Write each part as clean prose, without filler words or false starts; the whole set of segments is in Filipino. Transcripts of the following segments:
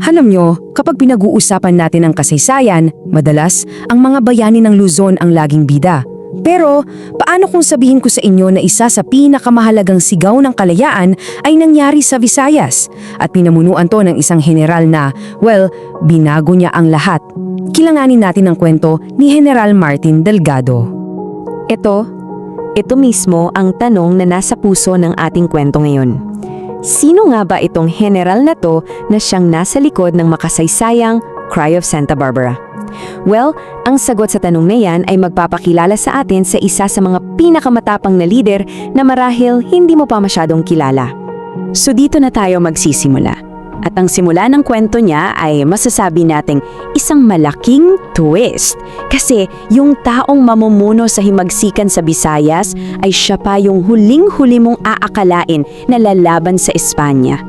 Alam nyo, kapag pinag-uusapan natin ang kasaysayan, madalas ang mga bayani ng Luzon ang laging bida. Pero, paano kung sabihin ko sa inyo na isa sa pinakamahalagang sigaw ng kalayaan ay nangyari sa Visayas at pinamunuan to ng isang general na, well, binago niya ang lahat. Kilanganin natin ang kwento ni General Martin Delgado. Ito mismo ang tanong na nasa puso ng ating kwento ngayon. Sino nga ba itong general na to na siyang nasa likod ng makasaysayang Cry of Santa Barbara? Well, ang sagot sa tanong na yan ay magpapakilala sa atin sa isa sa mga pinakamatapang na lider na marahil hindi mo pa masyadong kilala. So dito na tayo magsisimula. At ang simula ng kwento niya ay masasabi nating isang malaking twist. Kasi yung taong mamumuno sa himagsikan sa Visayas ay siya pa yung huling-huli mong aakalain na lalaban sa Espanya.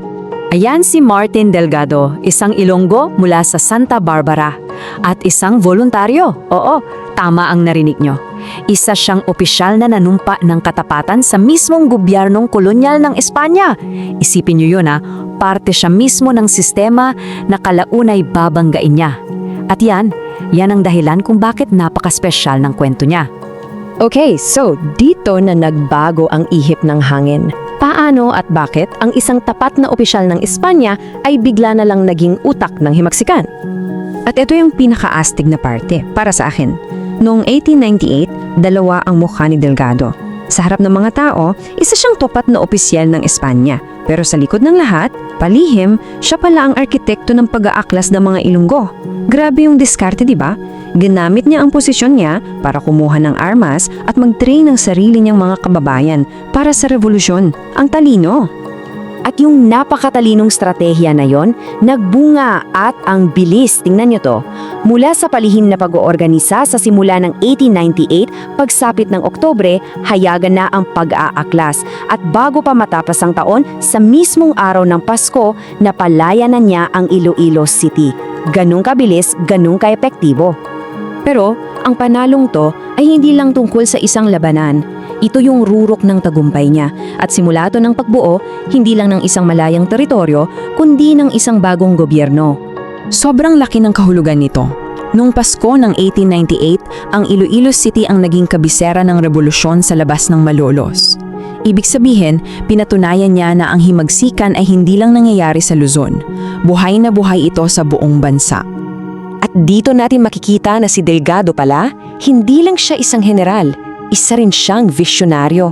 Ayan si Martin Delgado, isang Ilonggo mula sa Santa Barbara. At isang voluntaryo. Oo, tama ang narinig nyo. Isa siyang opisyal na nanumpa ng katapatan sa mismong gobyernong kolonyal ng Espanya. Isipin nyo yun parte siya mismo ng sistema na kalaunay babanggain niya. At yan ang dahilan kung bakit napaka-spesyal ng kwento niya. Okay, so dito na nagbago ang ihip ng hangin. Paano at bakit ang isang tapat na opisyal ng Espanya ay bigla na lang naging utak ng himagsikan? At ito yung pinaka-astig na parte para sa akin. Noong 1898, dalawa ang mukha ni Delgado. Sa harap ng mga tao, isa siyang tapat na opisyal ng Espanya. Pero sa likod ng lahat, palihim, siya pala ang arkitekto ng pag-aaklas ng mga Ilonggo. Grabe yung diskarte, di ba? Ginamit niya ang posisyon niya para kumuha ng armas at mag-train ng sarili niyang mga kababayan para sa revolusyon. Ang talino! At yung napakatalinong stratehiya na yon, nagbunga at ang bilis, tingnan nyo to. Mula sa palihim na pag-oorganisa sa simula ng 1898, pagsapit ng Oktubre, hayagan na ang pag-aaklas. At bago pa matapos ang taon, sa mismong araw ng Pasko, napalaya na niya ang Iloilo City. Ganun kabilis, ganun ka-epektibo. Pero, ang panalong to ay hindi lang tungkol sa isang labanan. Ito yung rurok ng tagumpay niya at simula to ng pagbuo, hindi lang ng isang malayang teritoryo, kundi ng isang bagong gobyerno. Sobrang laki ng kahulugan nito. Noong Pasko ng 1898, ang Iloilo City ang naging kabisera ng revolusyon sa labas ng Malolos. Ibig sabihin, pinatunayan niya na ang himagsikan ay hindi lang nangyayari sa Luzon. Buhay na buhay ito sa buong bansa. At dito natin makikita na si Delgado pala, hindi lang siya isang general, isa rin siyang visyonaryo.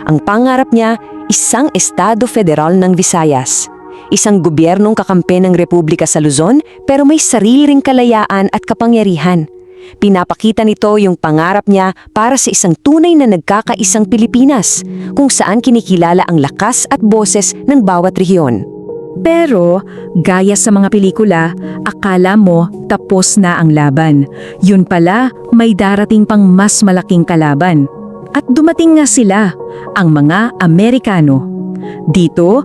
Ang pangarap niya, isang estado federal ng Visayas. Isang gobyernong kakampi ng Republika sa Luzon pero may sarili ring kalayaan at kapangyarihan. Pinapakita nito yung pangarap niya para sa isang tunay na nagkakaisang Pilipinas, kung saan kinikilala ang lakas at boses ng bawat rehiyon. Pero, gaya sa mga pelikula, akala mo tapos na ang laban. Yun pala, may darating pang mas malaking kalaban. At dumating nga sila, ang mga Amerikano. Dito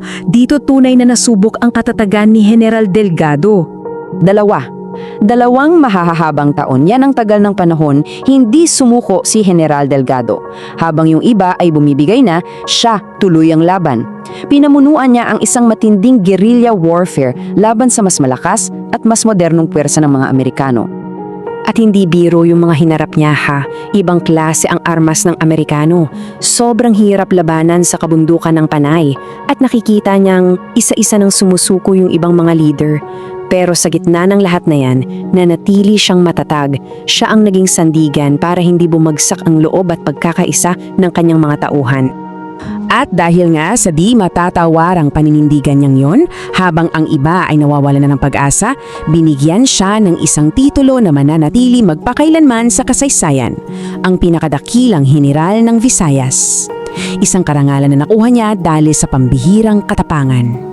tunay na nasubok ang katatagan ni General Delgado. Dalawang mahahabang taon, yan ang tagal ng panahon, hindi sumuko si General Delgado. Habang yung iba ay bumibigay na, siya tuloy ang laban. Pinamunuan niya ang isang matinding guerrilla warfare laban sa mas malakas at mas modernong puwersa ng mga Amerikano. At hindi biro yung mga hinarap niya ibang klase ang armas ng Amerikano. Sobrang hirap labanan sa kabundukan ng Panay at nakikita niyang isa-isa nang sumusuko yung ibang mga leader. Pero sa gitna ng lahat na yan, nanatili siyang matatag. Siya ang naging sandigan para hindi bumagsak ang loob at pagkakaisa ng kanyang mga tauhan. At dahil nga sa di matatawarang paninindigan niyang yon, habang ang iba ay nawawalan na ng pag-asa, binigyan siya ng isang titulo na mananatili magpakailanman sa kasaysayan, ang pinakadakilang general ng Visayas. Isang karangalan na nakuha niya dahil sa pambihirang katapangan.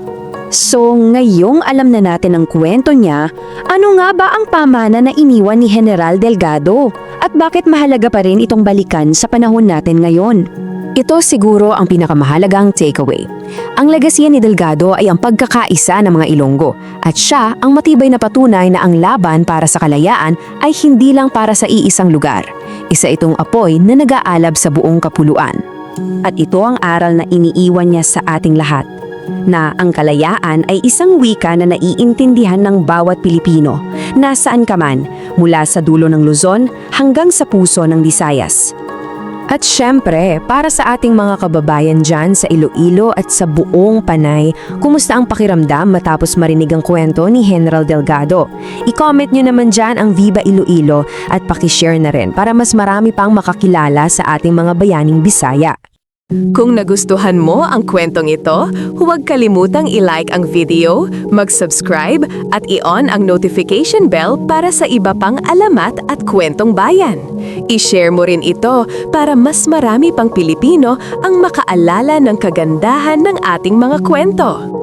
So, ngayong alam na natin ang kwento niya, ano nga ba ang pamana na iniwan ni General Delgado? At bakit mahalaga pa rin itong balikan sa panahon natin ngayon? Ito siguro ang pinakamahalagang takeaway. Ang legasya ni Delgado ay ang pagkakaisa ng mga Ilonggo at siya ang matibay na patunay na ang laban para sa kalayaan ay hindi lang para sa iisang lugar. Isa itong apoy na nag-aalab sa buong kapuluan. At ito ang aral na iniiwan niya sa ating lahat. na ang kalayaan ay isang wika na naiintindihan ng bawat Pilipino, nasaan ka man, mula sa dulo ng Luzon hanggang sa puso ng Visayas. At syempre, para sa ating mga kababayan dyan sa Iloilo at sa buong Panay, kumusta ang pakiramdam matapos marinig ang kwento ni General Delgado? I-comment nyo naman dyan ang Viva Iloilo at pakishare na rin para mas marami pang makakilala sa ating mga bayaning Bisaya. Kung nagustuhan mo ang kwentong ito, huwag kalimutang i-like ang video, mag-subscribe at i-on ang notification bell para sa iba pang alamat at kwentong bayan. I-share mo rin ito para mas marami pang Pilipino ang makaalala ng kagandahan ng ating mga kwento.